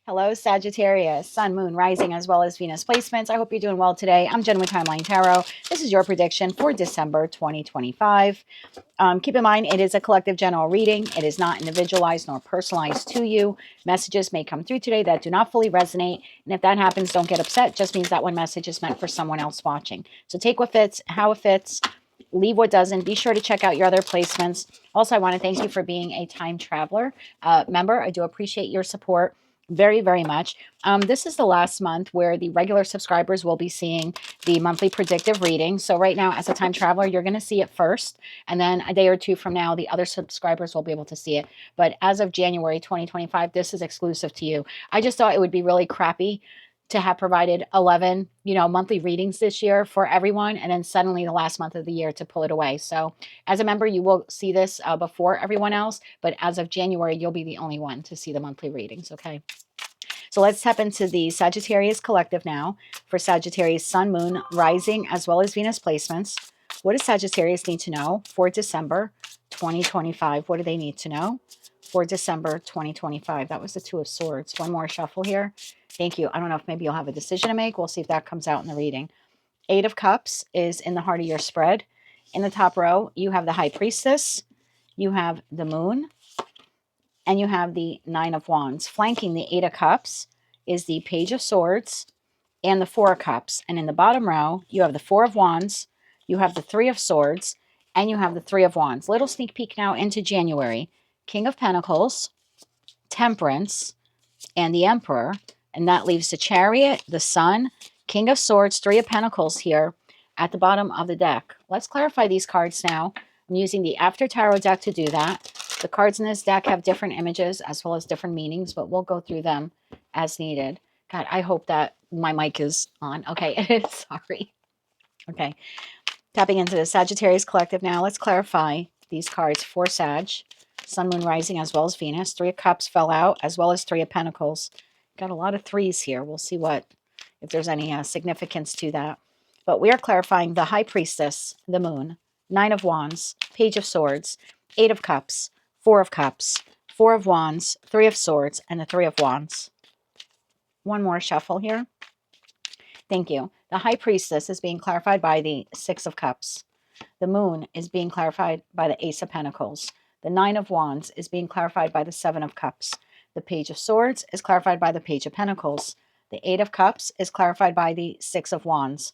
Hello, Sagittarius, Sun, Moon, Rising, as well as Venus placements. I hope you're doing well today. I'm Jen with Timeline Tarot. This is your prediction for December 2025. Keep in mind, it is a collective general reading. It is not individualized nor personalized to you. Messages may come through today that do not fully resonate. And if that happens, don't get upset. Just means that one message is meant for someone else watching. So take what fits, how it fits. Leave what doesn't. Be sure to check out your other placements. Also, I want to thank you for being a time traveler member. I do appreciate your support very, very much. This is the last month where the regular subscribers will be seeing the monthly predictive reading. So right now, as a time traveler, you're going to see it first. And then a day or two from now, the other subscribers will be able to see it. But as of January 2025, this is exclusive to you. I just thought it would be really crappy to have provided 11, monthly readings this year for everyone, and then suddenly the last month of the year to pull it away. So as a member, you will see this before everyone else, but as of January, you'll be the only one to see the monthly readings, okay? So let's step into the Sagittarius collective now for Sagittarius Sun, Moon, Rising, as well as Venus placements. What does Sagittarius need to know for December 2025? What do they need to know for December 2025? That was the Two of Swords. One more shuffle here. Thank you. I don't know if maybe you'll have a decision to make. We'll see if that comes out in the reading. Eight of Cups is in the heart of your spread. In the top row, you have the High Priestess, you have the Moon, and you have the Nine of Wands. Flanking the Eight of Cups is the Page of Swords and the Four of Cups. And in the bottom row, you have the Four of Wands, you have the Three of Swords, and you have the Three of Wands. Little sneak peek now into January. King of Pentacles, Temperance, and the Emperor. And that leaves the Chariot, the Sun, King of Swords, Three of Pentacles here at the bottom of the deck. Let's clarify these cards now. I'm using the After Tarot deck to do that. The cards in this deck have different images as well as different meanings, but we'll go through them as needed. God, I hope that my mic is on. Okay, it is. Sorry. Okay. Tapping into the Sagittarius collective now. Let's clarify these cards for Sag. Sun, Moon, Rising, as well as Venus. Three of Cups fell out, as well as Three of Pentacles. Got a lot of threes here. We'll see if there's any significance to that. But we are clarifying the High Priestess, the Moon, Nine of Wands, Page of Swords, Eight of Cups, Four of Cups, Four of Wands, Three of Swords, and the Three of Wands. One more shuffle here. Thank you. The High Priestess is being clarified by the Six of Cups. The Moon is being clarified by the Ace of Pentacles. The Nine of Wands is being clarified by the Seven of Cups. The Page of Swords is clarified by the Page of Pentacles. The Eight of Cups is clarified by the Six of Wands.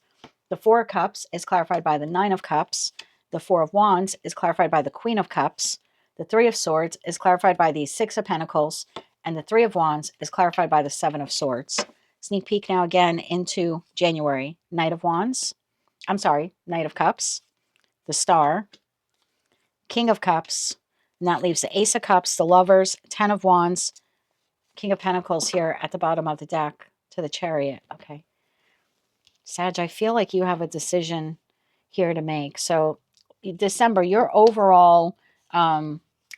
The Four of Cups is clarified by the Nine of Cups. The Four of Wands is clarified by the Queen of Cups. The Three of Swords is clarified by the Six of Pentacles. And the Three of Wands is clarified by the Seven of Swords. Sneak peek now again into January. Knight of Cups, the Star, King of Cups, and that leaves the Ace of Cups, the Lovers, Ten of Wands, King of Pentacles here at the bottom of the deck to the Chariot. Okay. Sag, I feel like you have a decision here to make. So December, your overall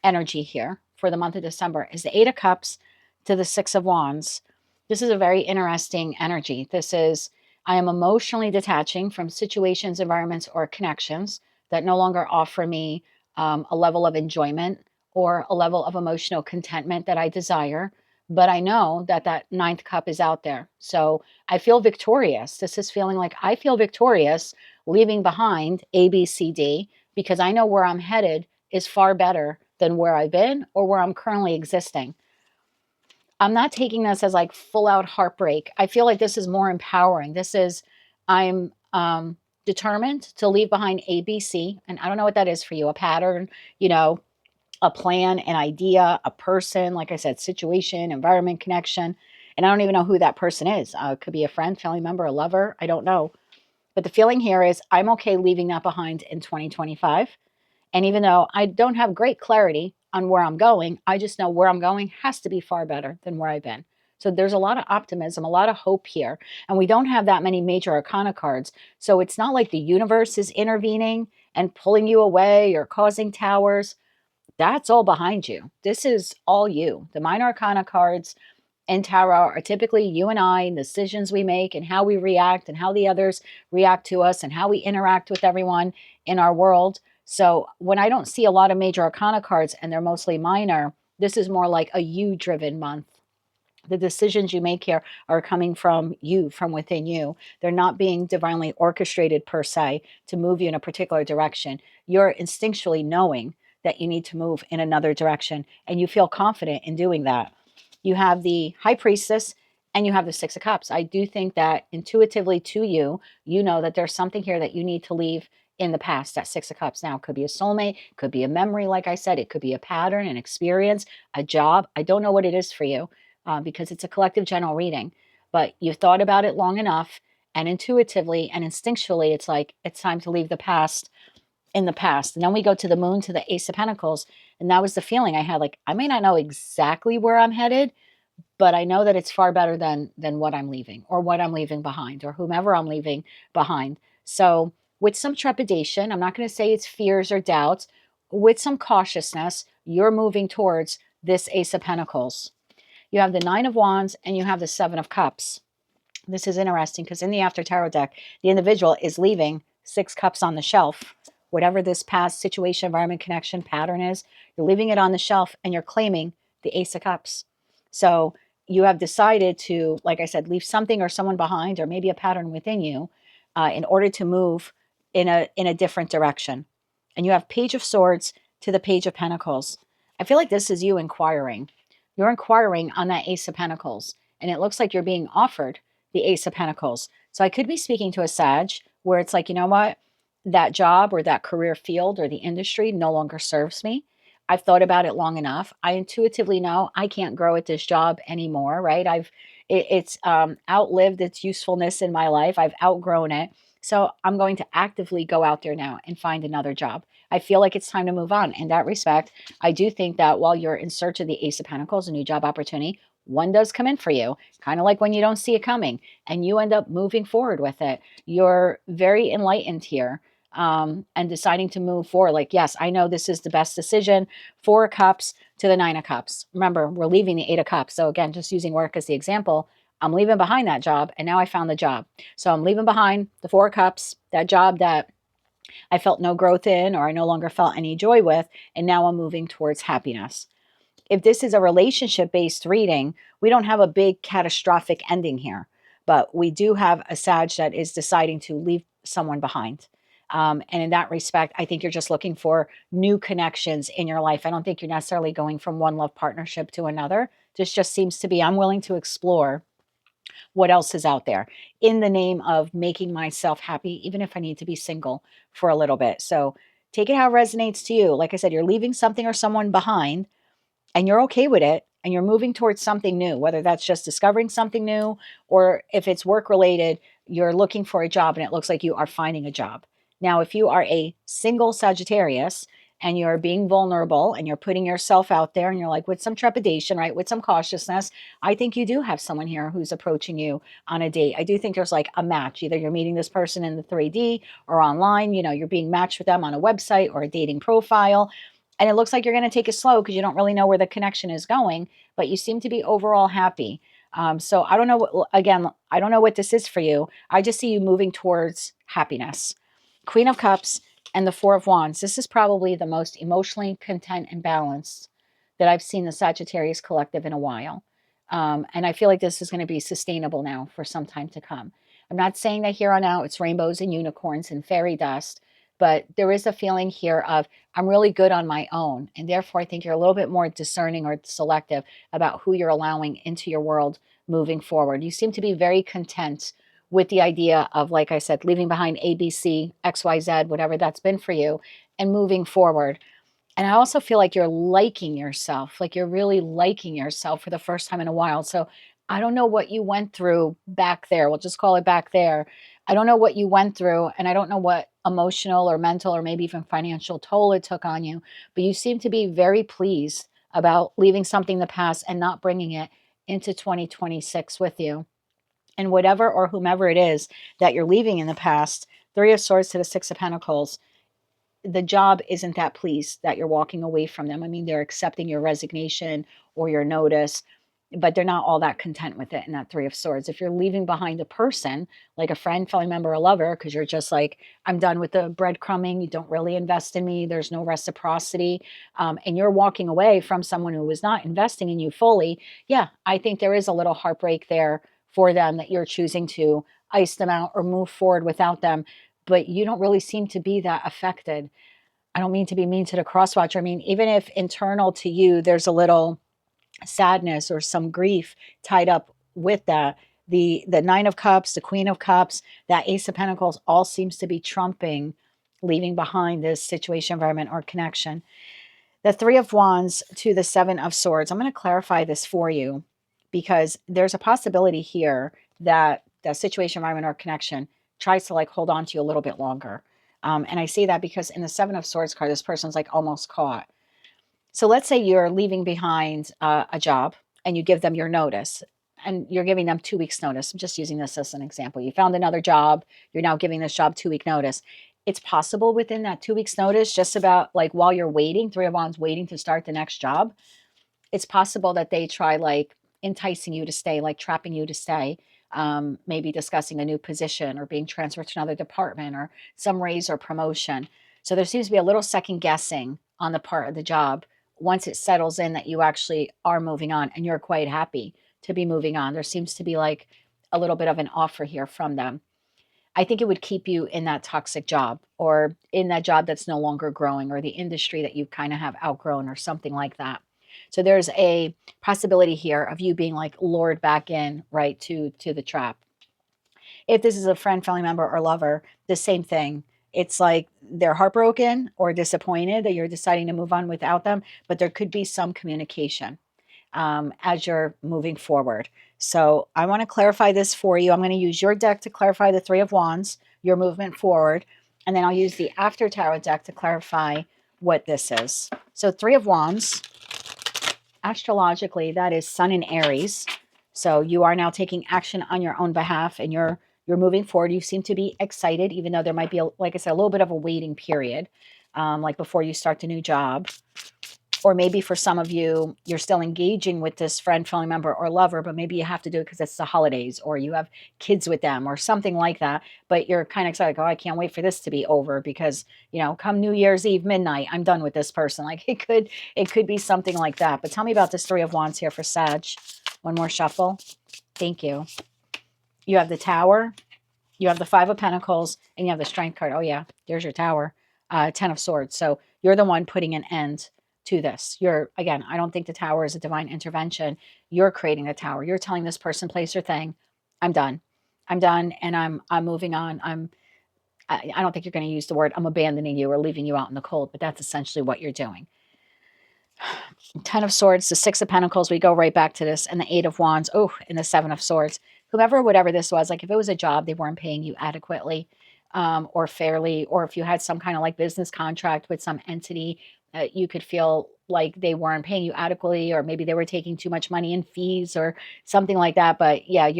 energy here for the month of December is the Eight of Cups to the Six of Wands. This is a very interesting energy. This is, I am emotionally detaching from situations, environments, or connections that no longer offer me a level of enjoyment or a level of emotional contentment that I desire. But I know that that ninth cup is out there. So I feel victorious. This is feeling like I feel victorious leaving behind A, B, C, D, because I know where I'm headed is far better than where I've been or where I'm currently existing. I'm not taking this as like full out heartbreak. I feel like this is more empowering. This is, I'm determined to leave behind A, B, C. And I don't know what that is for you, a pattern, a plan, an idea, a person, like I said, situation, environment, connection. And I don't even know who that person is. It could be a friend, family member, a lover. I don't know. But the feeling here is I'm okay leaving that behind in 2025. And even though I don't have great clarity on where I'm going, I just know where I'm going has to be far better than where I've been. So there's a lot of optimism, a lot of hope here. And we don't have that many major arcana cards. So it's not like the universe is intervening and pulling you away or causing towers. That's all behind you. This is all you. The minor arcana cards and tarot are typically you and I, and decisions we make and how we react and how the others react to us and how we interact with everyone in our world. So when I don't see a lot of major arcana cards and they're mostly minor, this is more like a you-driven month. The decisions you make here are coming from you, from within you. They're not being divinely orchestrated per se to move you in a particular direction. You're instinctually knowing that you need to move in another direction, and you feel confident in doing that. You have the high priestess and you have the six of cups. I do think that intuitively to you, you know that there's something here that you need to leave in the past. That six of cups now could be a soulmate, could be a memory, like I said, it could be a pattern, an experience, a job. I don't know what it is for you, because it's a collective general reading, but you've thought about it long enough, and intuitively and instinctually, it's like it's time to leave the past in the past. And then we go to the moon, to the ace of pentacles, and that was the feeling I had. Like, I may not know exactly where I'm headed, but I know that it's far better than what I'm leaving, or what I'm leaving behind, or whomever I'm leaving behind. So with some trepidation, I'm not going to say it's fears or doubts, with some cautiousness, you're moving towards this ace of pentacles. You have the nine of wands and you have the seven of cups. This is interesting because in the after tarot deck, the individual is leaving six cups on the shelf. Whatever this past situation, environment, connection, pattern is, you're leaving it on the shelf and you're claiming the ace of cups. So you have decided to, like I said, leave something or someone behind, or maybe a pattern within you, in order to move in a different direction. And you have page of swords to the page of pentacles. I feel like this is you inquiring. You're inquiring on that ace of pentacles, and it looks like you're being offered the ace of pentacles. So I could be speaking to a Sag where it's like, you know what, that job or that career field or the industry no longer serves me. I've thought about it long enough. I intuitively know I can't grow at this job anymore, right? It's outlived its usefulness in my life. I've outgrown it. So I'm going to actively go out there now and find another job. I feel like it's time to move on. In that respect, I do think that while you're in search of the ace of pentacles, a new job opportunity, one does come in for you, kind of like when you don't see it coming and you end up moving forward with it. You're very enlightened here, and deciding to move forward. Like, yes, I know this is the best decision. Four of cups to the nine of cups. Remember, we're leaving the eight of cups. So again, just using work as the example, I'm leaving behind that job and now I found the job. So I'm leaving behind the four of cups, that job that I felt no growth in, or I no longer felt any joy with, and now I'm moving towards happiness. If this is a relationship based reading, we don't have a big catastrophic ending here, but we do have a Sag that is deciding to leave someone behind. And in that respect, I think you're just looking for new connections in your life. I don't think you're necessarily going from one love partnership to another. This just seems to be, I'm willing to explore what else is out there in the name of making myself happy, even if I need to be single for a little bit. So take it how it resonates to you. Like I said, you're leaving something or someone behind, and you're okay with it, and you're moving towards something new, whether that's just discovering something new, or if it's work related, you're looking for a job and it looks like you are finding a job. Now, if you are a single Sagittarius and you're being vulnerable and you're putting yourself out there and you're like, with some trepidation, right, with some cautiousness, I think you do have someone here who's approaching you on a date. I do think there's like a match. Either you're meeting this person in the 3D or online, you're being matched with them on a website or a dating profile. And it looks like you're going to take it slow because you don't really know where the connection is going, but you seem to be overall happy. So I don't know, again, I don't know what this is for you. I just see you moving towards happiness. Queen of Cups and the Four of Wands. This is probably the most emotionally content and balanced that I've seen the Sagittarius collective in a while. And I feel like this is going to be sustainable now for some time to come. I'm not saying that here on out it's rainbows and unicorns and fairy dust, but there is a feeling here of I'm really good on my own. And therefore, I think you're a little bit more discerning or selective about who you're allowing into your world moving forward. You seem to be very content with the idea of, like I said, leaving behind ABC, XYZ, whatever that's been for you, and moving forward. And I also feel like you're liking yourself, like you're really liking yourself for the first time in a while. So I don't know what you went through back there. We'll just call it back there. I don't know what you went through, and I don't know what emotional or mental or maybe even financial toll it took on you, but you seem to be very pleased about leaving something in the past and not bringing it into 2026 with you. And whatever or whomever it is that you're leaving in the past, Three of Swords to the Six of Pentacles, the job isn't that pleased that you're walking away from them. I mean, they're accepting your resignation or your notice. but they're not all that content with it in that Three of Swords. If you're leaving behind a person, like a friend, family member, or lover, because you're just like, I'm done with the breadcrumbing, you don't really invest in me, there's no reciprocity, and you're walking away from someone who was not investing in you fully, yeah, I think there is a little heartbreak there for them that you're choosing to ice them out or move forward without them. But you don't really seem to be that affected. I don't mean to be mean to the crosswatcher. I mean, even if internal to you, there's a little sadness or some grief tied up with that, the Nine of Cups, the Queen of Cups, that Ace of Pentacles all seems to be trumping leaving behind this situation, environment, or connection. The Three of Wands to the Seven of Swords. I'm going to clarify this for you because there's a possibility here that the situation, environment, or connection tries to like hold on to you a little bit longer. And I say that because in the Seven of Swords card, this person's like almost caught. So let's say you're leaving behind a job and you give them your notice and you're giving them 2 weeks notice. I'm just using this as an example. You found another job. You're now giving this job 2 week notice. It's possible within that 2 weeks notice, just about like while you're waiting, Three of Wands waiting to start the next job, it's possible that they try like enticing you to stay, like trapping you to stay, maybe discussing a new position or being transferred to another department or some raise or promotion. So there seems to be a little second guessing on the part of the job once it settles in that you actually are moving on and you're quite happy to be moving on. There seems to be like a little bit of an offer here from them. I think it would keep you in that toxic job or in that job that's no longer growing or the industry that you kind of have outgrown or something like that. So there's a possibility here of you being like lured back in, right, to the trap. If this is a friend, family member, or lover, the same thing. It's like they're heartbroken or disappointed that you're deciding to move on without them, but there could be some communication as you're moving forward. So I want to clarify this for you. I'm going to use your deck to clarify the Three of Wands, your movement forward, and then I'll use the After Tarot deck to clarify what this is. So Three of Wands, astrologically, that is Sun in Aries. So you are now taking action on your own behalf and you're moving forward. You seem to be excited, even though there might be, like I said, a little bit of a waiting period, like before you start the new job. Or maybe for some of you, you're still engaging with this friend, family member, or lover, but maybe you have to do it because it's the holidays or you have kids with them or something like that. But you're kind of excited, like, oh, I can't wait for this to be over because, you know, come New Year's Eve midnight, I'm done with this person. Like it could be something like that. But tell me about this Three of Wands here for Sag. One more shuffle. Thank you. You have the Tower, you have the Five of Pentacles, and you have the Strength card. Oh yeah, there's your Tower. Ten of Swords. So you're the one putting an end to this. You're, again, I don't think the Tower is a divine intervention. You're creating a Tower. You're telling this person, place, or thing, I'm done. I'm done, and I'm moving on. I don't think you're going to use the word I'm abandoning you or leaving you out in the cold, but that's essentially what you're doing. Ten of Swords, the Six of Pentacles, we go right back to this, and the Eight of Wands, oh, and the Seven of Swords. Whoever, whatever this was, like if it was a job, they weren't paying you adequately or fairly, or if you had some kind of like business contract with some entity, you could feel like they weren't paying you adequately, or maybe they were taking too much money in fees or something like that. But yeah,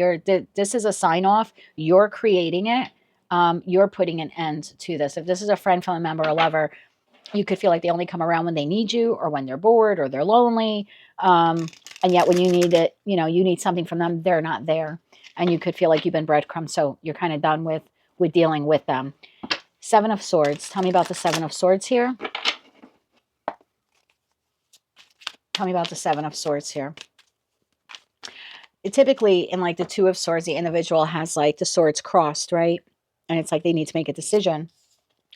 this is a sign off. You're creating it. You're putting an end to this. If this is a friend, family member, or lover, you could feel like they only come around when they need you or when they're bored or they're lonely. And yet when you need it, you know, you need something from them, they're not there. And you could feel like you've been breadcrumbed. So you're kind of done with dealing with them. Seven of Swords. Tell me about the Seven of Swords here. Tell me about the Seven of Swords here. Typically in like the Two of Swords, the individual has like the swords crossed, right? And it's like they need to make a decision.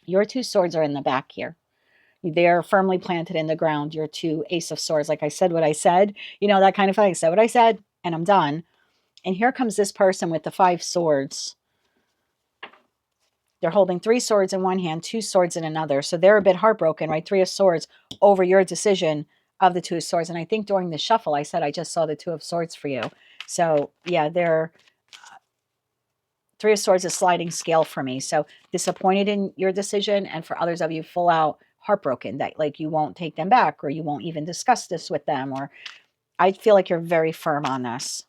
Your two swords are in the back here. They're firmly planted in the ground. Your two Ace of Swords, like I said what I said, you know, that kind of thing. I said what I said, and I'm done. And here comes this person with the Five Swords. They're holding three swords in one hand, two swords in another. So they're a bit heartbroken, right? Three of Swords over your decision of the Two of Swords. And I think during the shuffle, I said I just saw the Two of Swords for you. So yeah, they're Three of Swords is sliding scale for me. So disappointed in your decision, and for others of you, full out heartbroken that like you won't take them back or you won't even discuss this with them. Or I feel like you're very firm on this.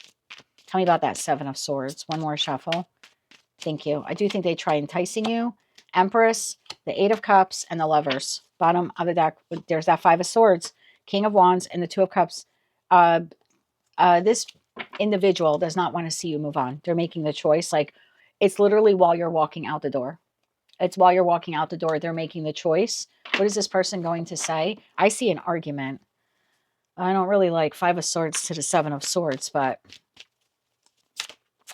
Tell me about that Seven of Swords. One more shuffle. Thank you. I do think they try enticing you. Empress, the Eight of Cups, and the Lovers. Bottom of the deck, there's that Five of Swords, King of Wands, and the Two of Cups. This individual does not want to see you move on. They're making the choice. Like, it's literally while you're walking out the door. It's while you're walking out the door. They're making the choice. What is this person going to say? I see an argument. I don't really like Five of Swords to the Seven of Swords, but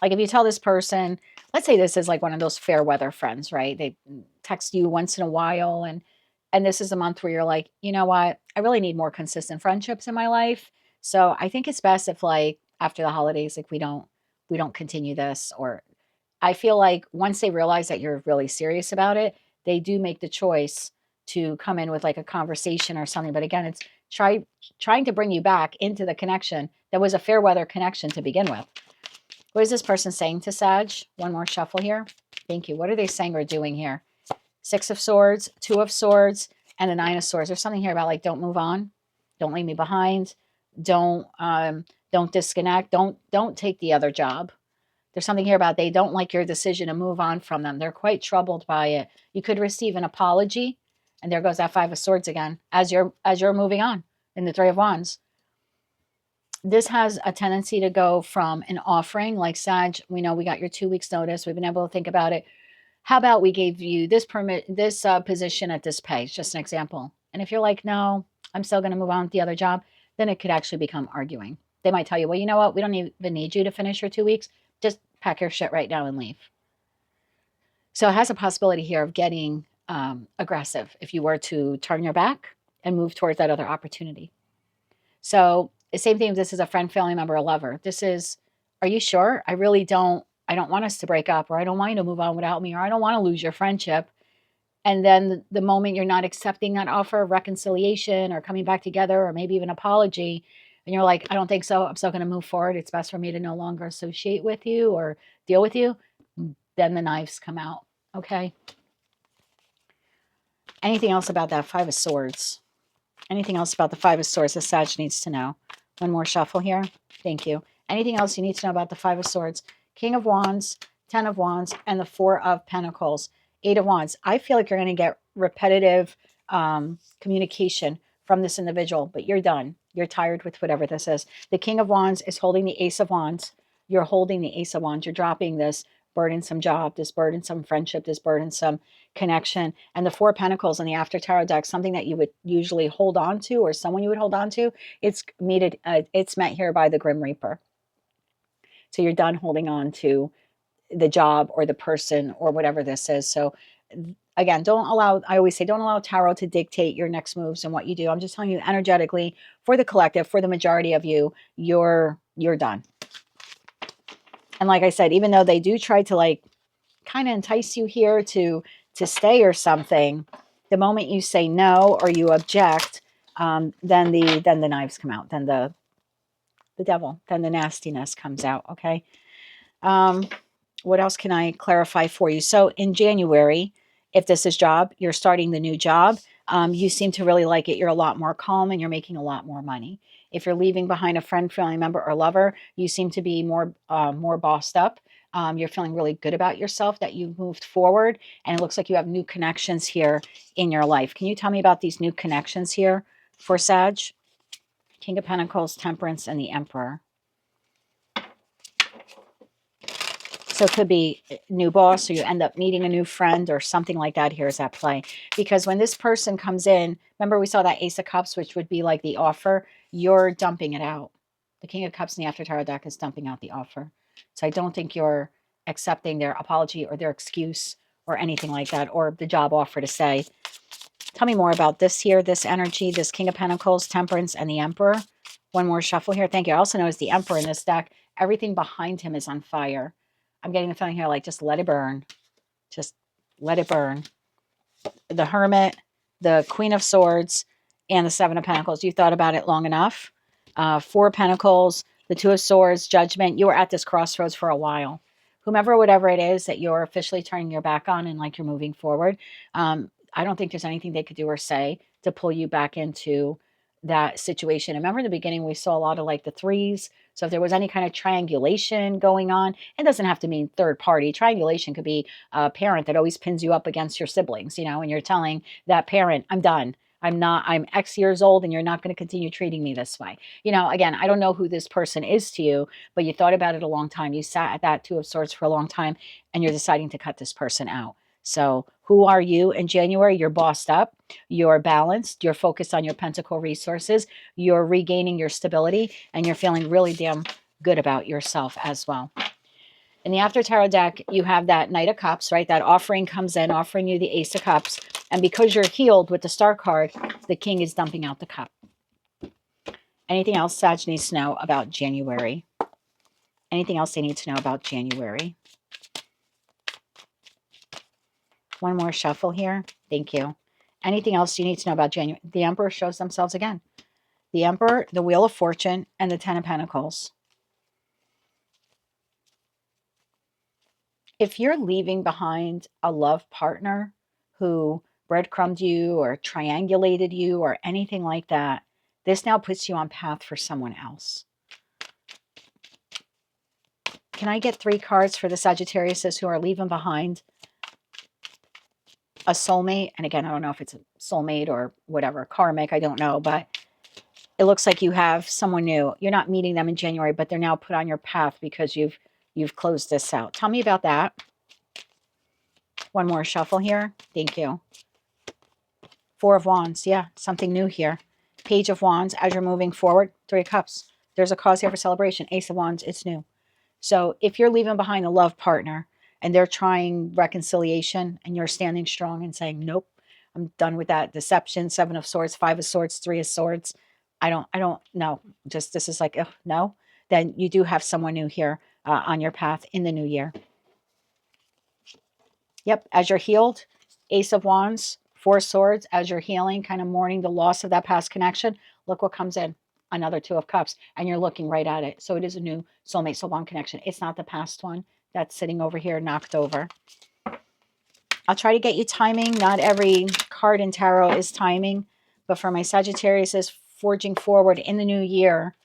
like if you tell this person, let's say this is like one of those fair weather friends, right? They text you once in a while, and this is a month where you're like, you know what? I really need more consistent friendships in my life. So I think it's best if like after the holidays, like we don't continue this. Or I feel like once they realize that you're really serious about it, they do make the choice to come in with like a conversation or something. But again, it's trying to bring you back into the connection that was a fair weather connection to begin with. What is this person saying to Sag? One more shuffle here. Thank you. What are they saying or doing here? Six of Swords, Two of Swords, and the Nine of Swords. There's something here about like, don't move on. Don't leave me behind. Don't disconnect. Don't take the other job. There's something here about they don't like your decision to move on from them. They're quite troubled by it. You could receive an apology, and there goes that Five of Swords again as you're moving on in the Three of Wands. This has a tendency to go from an offering, like Sag, we know we got your 2 weeks notice. We've been able to think about it. How about we gave you this position at this pay? It's just an example. And if you're like, no, I'm still going to move on with the other job, then it could actually become arguing. They might tell you, well, you know what? We don't even need you to finish your 2 weeks. Just pack your shit right now and leave. So it has a possibility here of getting aggressive if you were to turn your back and move towards that other opportunity. So the same thing if this is a friend, family member, a lover. This is, are you sure? I don't want us to break up, or I don't want you to move on without me, or I don't want to lose your friendship. And then the moment you're not accepting that offer of reconciliation or coming back together or maybe even apology, and you're like, I don't think so. I'm still going to move forward. It's best for me to no longer associate with you or deal with you. Then the knives come out. Okay. Anything else about that Five of Swords? Anything else about the Five of Swords that Sag needs to know? One more shuffle here. Thank you. Anything else you need to know about the Five of Swords? King of Wands, Ten of Wands, and the Four of Pentacles. Eight of Wands. I feel like you're going to get repetitive communication from this individual, but you're done. You're tired with whatever this is. The King of Wands is holding the Ace of Wands. You're holding the Ace of Wands. You're dropping this burdensome job, this burdensome friendship, this burdensome connection. And the Four of Pentacles in the After Tarot deck, something that you would usually hold on to, or someone you would hold on to, it's met here by the Grim Reaper. So you're done holding on to the job or the person or whatever this is. So again, I always say, don't allow tarot to dictate your next moves and what you do. I'm just telling you energetically, for the collective, for the majority of you, you're done. And like I said, even though they do try to like kind of entice you here to stay or something, the moment you say no or you object, then the knives come out, then the devil, then the nastiness comes out. Okay. What else can I clarify for you? So in January, if this is job, you're starting the new job. You seem to really like it. You're a lot more calm and you're making a lot more money. If you're leaving behind a friend, family member, or lover, you seem to be more bossed up. You're feeling really good about yourself that you've moved forward, and it looks like you have new connections here in your life. Can you tell me about these new connections here for Sag? King of Pentacles, Temperance, and the Emperor. So it could be a new boss, or you end up meeting a new friend or something like that here is at play. Because when this person comes in, remember we saw that Ace of Cups, which would be like the offer, you're dumping it out. The King of Cups in the After Tarot deck is dumping out the offer. So I don't think you're accepting their apology or their excuse or anything like that, or the job offer to say. Tell me more about this here, this energy, this King of Pentacles, Temperance, and the Emperor. One more shuffle here. Thank you. I also notice the Emperor in this deck, everything behind him is on fire. I'm getting the feeling here like just let it burn. Just let it burn. The Hermit, the Queen of Swords, and the Seven of Pentacles. You thought about it long enough. Four of Pentacles, the Two of Swords, Judgment. You were at this crossroads for a while. Whomever, whatever it is that you're officially turning your back on and like you're moving forward, I don't think there's anything they could do or say to pull you back into that situation. Remember in the beginning, we saw a lot of like the threes. So if there was any kind of triangulation going on, it doesn't have to mean third party. Triangulation could be a parent that always pins you up against your siblings, and you're telling that parent, I'm done. I'm X years old and you're not going to continue treating me this way. You know, again, I don't know who this person is to you, but you thought about it a long time. You sat at that Two of Swords for a long time and you're deciding to cut this person out. So who are you in January? You're bossed up, you're balanced, you're focused on your pentacle resources, you're regaining your stability, and you're feeling really damn good about yourself as well. In the After Tarot deck, you have that Knight of Cups, right? That offering comes in, offering you the Ace of Cups. And because you're healed with the Star card, the King is dumping out the cup. Anything else Sag needs to know about January? Anything else they need to know about January? One more shuffle here. Thank you. Anything else you need to know about January? The Emperor shows themselves again. The Emperor, the Wheel of Fortune, and the Ten of Pentacles. If you're leaving behind a love partner who breadcrumbed you or triangulated you or anything like that, this now puts you on path for someone else. Can I get 3 cards for the Sagittariuses who are leaving behind a soulmate? And again, I don't know if it's a soulmate or whatever, karmic, I don't know, but it looks like you have someone new. You're not meeting them in January, but they're now put on your path because you've closed this out. Tell me about that. One more shuffle here. Thank you. 4 of Wands. Yeah, something new here. Page of Wands as you're moving forward. 3 of Cups. There's a cause here for celebration. Ace of Wands. It's new. So if you're leaving behind a love partner and they're trying reconciliation and you're standing strong and saying, nope, I'm done with that deception. 7 of Swords, 5 of Swords, 3 of Swords. I don't know. Just this is like, oh, no. Then you do have someone new here on your path in the new year. Yep, as you're healed, Ace of Wands, 4 Swords, as you're healing, kind of mourning the loss of that past connection, look what comes in. Another 2 of Cups, and you're looking right at it. So it is a new soulmate, soul bond connection. It's not the past one that's sitting over here knocked over. I'll try to get you timing. Not every card in tarot is timing, but for my Sagittarius is forging forward in the new year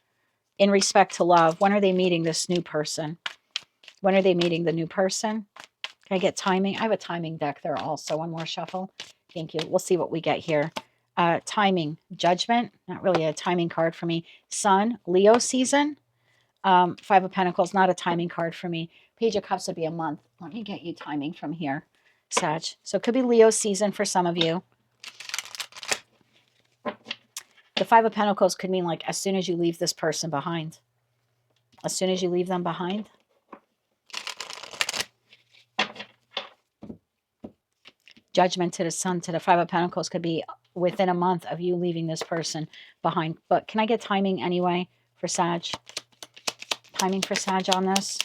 in respect to love. When are they meeting this new person? When are they meeting the new person? Can I get timing? I have a timing deck there also. One more shuffle. Thank you. We'll see what we get here. Timing, Judgment. Not really a timing card for me. Sun, Leo season. 5 of Pentacles, not a timing card for me. Page of Cups would be a month. Let me get you timing from here, Sag. So it could be Leo season for some of you. The 5 of Pentacles could mean like as soon as you leave this person behind. As soon as you leave them behind. Judgment to the Sun, to the 5 of Pentacles could be within a month of you leaving this person behind. But can I get timing anyway for Sag? Timing for Sag on this.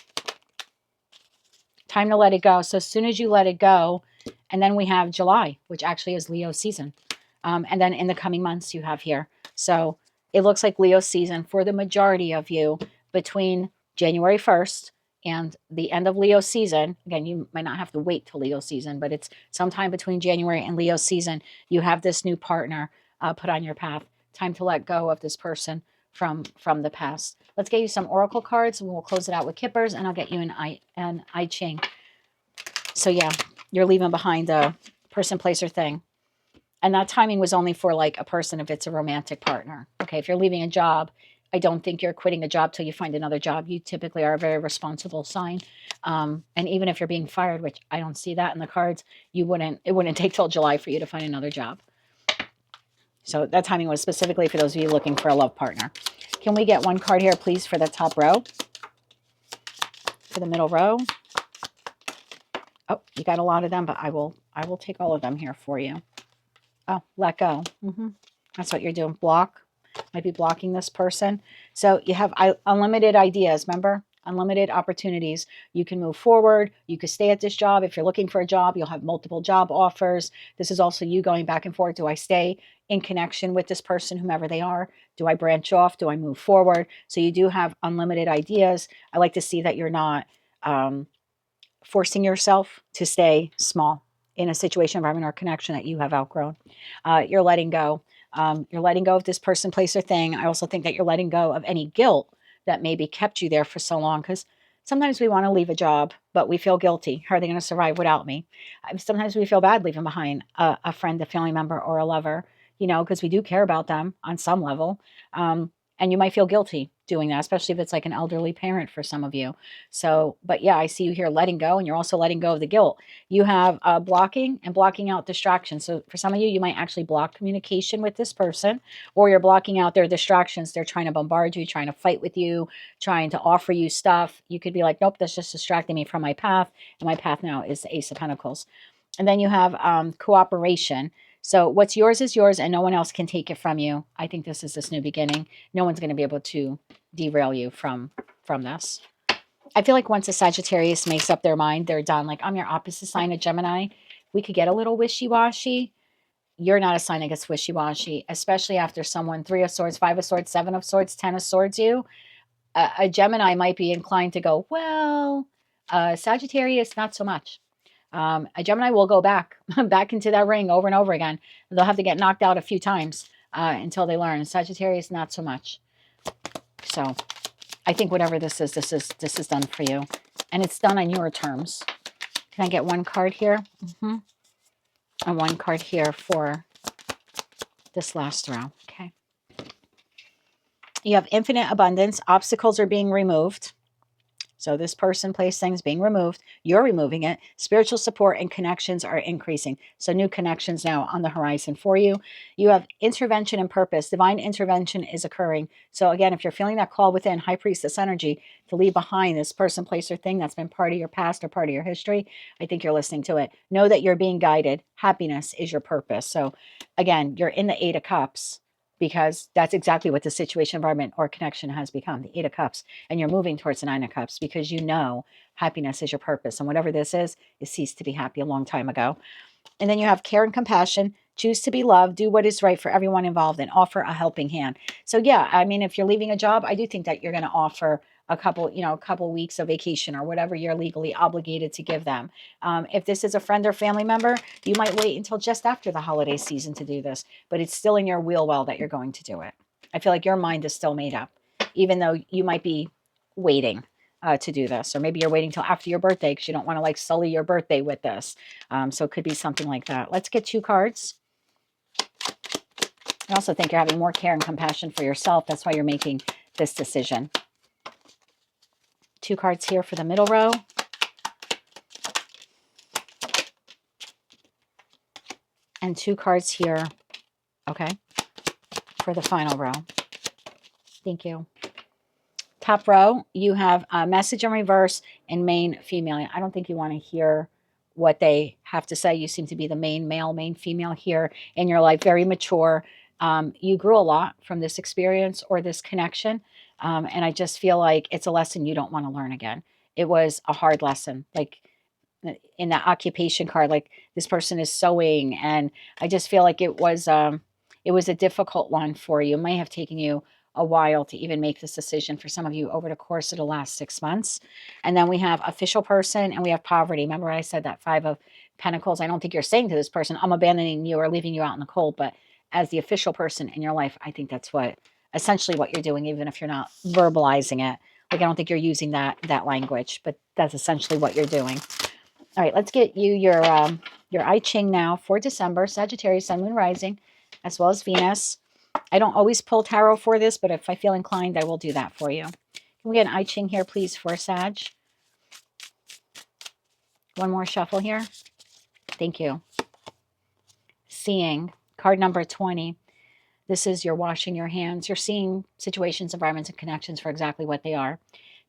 Time to let it go. So as soon as you let it go, and then we have July, which actually is Leo season. And then in the coming months you have here. So it looks like Leo season for the majority of you between January 1st and the end of Leo season. Again, you might not have to wait till Leo season, but it's sometime between January and Leo season. You have this new partner put on your path. Time to let go of this person from the past. Let's get you some oracle cards and we'll close it out with kippers, and I'll get you an I Ching. So yeah, you're leaving behind a person, place, or thing. And that timing was only for like a person if it's a romantic partner. Okay, if you're leaving a job, I don't think you're quitting a job till you find another job. You typically are a very responsible sign. And even if you're being fired, which I don't see that in the cards, it wouldn't take till July for you to find another job. So that timing was specifically for those of you looking for a love partner. Can we get one card here, please, for the top row? For the middle row. Oh, you got a lot of them, but I will take all of them here for you. Oh, let go. That's what you're doing. Block. Might be blocking this person. So you have unlimited ideas, remember? Unlimited opportunities. You can move forward. You could stay at this job. If you're looking for a job, you'll have multiple job offers. This is also you going back and forth. Do I stay in connection with this person, whomever they are? Do I branch off? Do I move forward? So you do have unlimited ideas. I like to see that you're not forcing yourself to stay small in a situation, environment, or connection that you have outgrown. You're letting go. You're letting go of this person, place, or thing. I also think that you're letting go of any guilt that maybe kept you there for so long, because sometimes we want to leave a job, but we feel guilty. How are they going to survive without me? Sometimes we feel bad leaving behind a friend, a family member, or a lover. you know, because we do care about them on some level. And you might feel guilty doing that, especially if it's like an elderly parent for some of you. So, but yeah, I see you here letting go, and you're also letting go of the guilt. You have blocking and blocking out distractions. So for some of you, you might actually block communication with this person, or you're blocking out their distractions. They're trying to bombard you, trying to fight with you, trying to offer you stuff. You could be like, nope, that's just distracting me from my path. And my path now is the Ace of Pentacles. And then you have cooperation. So what's yours is yours, and no one else can take it from you. I think this new beginning. No one's going to be able to derail you from this. I feel like once a Sagittarius makes up their mind, they're done. Like, I'm your opposite sign of Gemini. We could get a little wishy-washy. You're not a sign that gets wishy-washy, especially after someone 3 of Swords, 5 of Swords, 7 of Swords, 10 of Swords you. A Gemini might be inclined to go, well, Sagittarius, not so much. A Gemini will go back into that ring over and over again. They'll have to get knocked out a few times until they learn. Sagittarius, not so much. So I think whatever this is done for you, and it's done on your terms. Can I get one card here? And one card here for this last row. Okay. You have infinite abundance. Obstacles are being removed. So this person, place, things being removed. You're removing it. Spiritual support and connections are increasing. So new connections now on the horizon for you. You have intervention and purpose. Divine intervention is occurring. So again, if you're feeling that call within, High Priestess energy, to leave behind this person, place, or thing that's been part of your past or part of your history, I think you're listening to it. Know that you're being guided. Happiness is your purpose. So again, you're in the 8 of Cups, because that's exactly what the situation, environment, or connection has become, the 8 of Cups. And you're moving towards the 9 of Cups because you know happiness is your purpose. And whatever this is, it ceased to be happy a long time ago. And then you have care and compassion. Choose to be loved. Do what is right for everyone involved and offer a helping hand. So yeah, I mean, if you're leaving a job, I do think that you're going to offer a couple weeks of vacation or whatever you're legally obligated to give them. If this is a friend or family member, you might wait until just after the holiday season to do this, but it's still in your wheel well that you're going to do it. I feel like your mind is still made up, even though you might be waiting to do this, or maybe you're waiting till after your birthday because you don't want to like sully your birthday with this. So it could be something like that. Let's get 2 cards. I also think you're having more care and compassion for yourself. That's why you're making this decision. 2 cards here for the middle row. And 2 cards here, okay, for the final row. Thank you. Top row, you have a message in reverse and main female. I don't think you want to hear what they have to say. You seem to be the main male, main female here in your life, very mature. You grew a lot from this experience or this connection. And I just feel like it's a lesson you don't want to learn again. It was a hard lesson. Like in that occupation card, like this person is sewing. And I just feel like it was a difficult one for you. It might have taken you a while to even make this decision for some of you over the course of the last 6 months. And then we have official person and we have poverty. Remember I said that 5 of Pentacles. I don't think you're saying to this person, I'm abandoning you or leaving you out in the cold, but as the official person in your life, I think that's essentially what you're doing, even if you're not verbalizing it. Like, I don't think you're using that language, but that's essentially what you're doing. All right, let's get you your I Ching now for December, Sagittarius, Sun, Moon, Rising, as well as Venus. I don't always pull tarot for this, but if I feel inclined, I will do that for you. Can we get an I Ching here, please, for Sag? One more shuffle here. Thank you. Seeing, card number 20. This is you're washing your hands. You're seeing situations, environments, and connections for exactly what they are.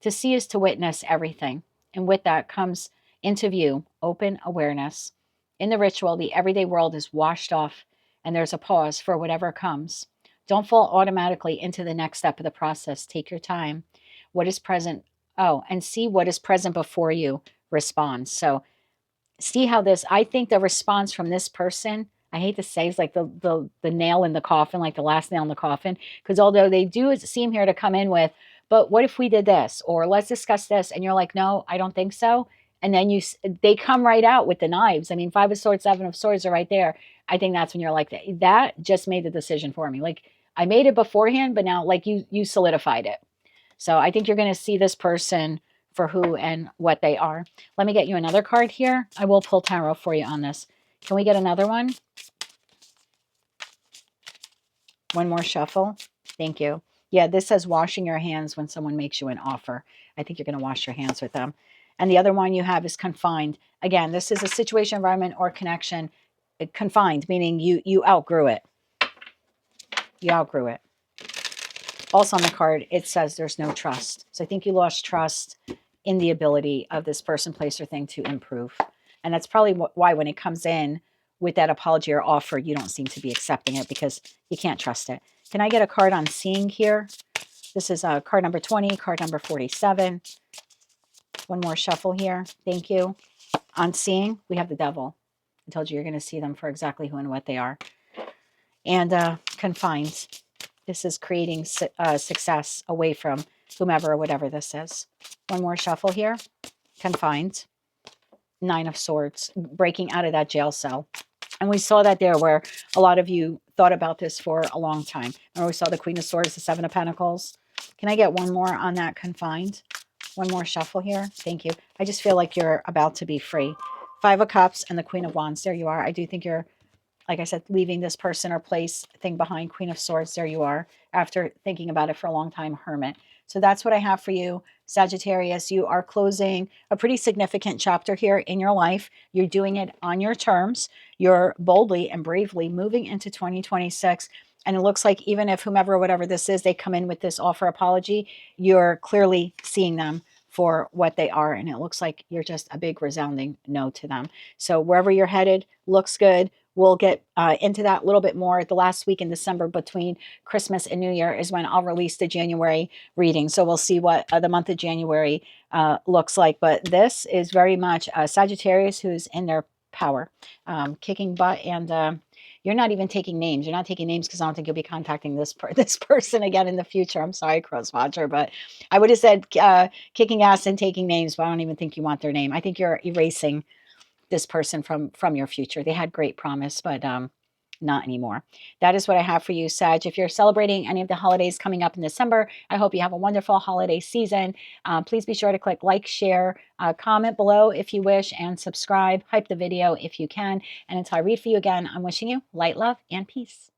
To see is to witness everything. And with that comes into view open awareness. In the ritual, the everyday world is washed off, and there's a pause for whatever comes. Don't fall automatically into the next step of the process. Take your time. What is present? Oh, and see what is present before you responds. So see how this, I think the response from this person, I hate to say, is like the nail in the coffin, like the last nail in the coffin. Because although they do seem here to come in with, but what if we did this? Or let's discuss this. And you're like, no, I don't think so. And then they come right out with the knives. I mean, 5 of Swords, 7 of Swords are right there. I think that's when you're like, that just made the decision for me. Like, I made it beforehand, but now like you solidified it. So I think you're going to see this person for who and what they are. Let me get you another card here. I will pull tarot for you on this. Can we get another one? One more shuffle. Thank you. Yeah, this says washing your hands when someone makes you an offer. I think you're going to wash your hands with them. And the other one you have is confined. Again, this is a situation, environment, or connection. Confined, meaning you outgrew it. You outgrew it. Also on the card, it says there's no trust. So I think you lost trust in the ability of this person, place, or thing to improve. And that's probably why when it comes in with that apology or offer, you don't seem to be accepting it because you can't trust it. Can I get a card on seeing here? This is card number 20, card number 47. One more shuffle here. Thank you. On seeing, we have the devil. I told you you're going to see them for exactly who and what they are. And confined. This is creating success away from whomever or whatever this is. One more shuffle here. Confined. 9 of Swords. Breaking out of that jail cell. And we saw that there where a lot of you thought about this for a long time. Remember we saw the Queen of Swords, the 7 of Pentacles. Can I get one more on that confined? One more shuffle here. Thank you. I just feel like you're about to be free. 5 of Cups and the Queen of Wands. There you are. I do think you're, like I said, leaving this person or place thing behind. Queen of Swords, there you are. After thinking about it for a long time, Hermit. So that's what I have for you, Sagittarius. You are closing a pretty significant chapter here in your life. You're doing it on your terms. You're boldly and bravely moving into 2026. And it looks like even if whomever or whatever this is, they come in with this offer apology, you're clearly seeing them for what they are. And it looks like you're just a big resounding no to them. So wherever you're headed looks good. We'll get into that a little bit more. The last week in December between Christmas and New Year is when I'll release the January reading. So we'll see what the month of January looks like. But this is very much Sagittarius who's in their power, kicking butt. And you're not even taking names. You're not taking names because I don't think you'll be contacting this person again in the future. I'm sorry, Crosswatcher, but I would have said kicking ass and taking names, but I don't even think you want their name. I think you're erasing this person from your future. They had great promise, but not anymore. That is what I have for you, Sag. If you're celebrating any of the holidays coming up in December, I hope you have a wonderful holiday season. Please be sure to click like, share, comment below if you wish, and subscribe. Hype the video if you can. And until I read for you again, I'm wishing you light, love, and peace.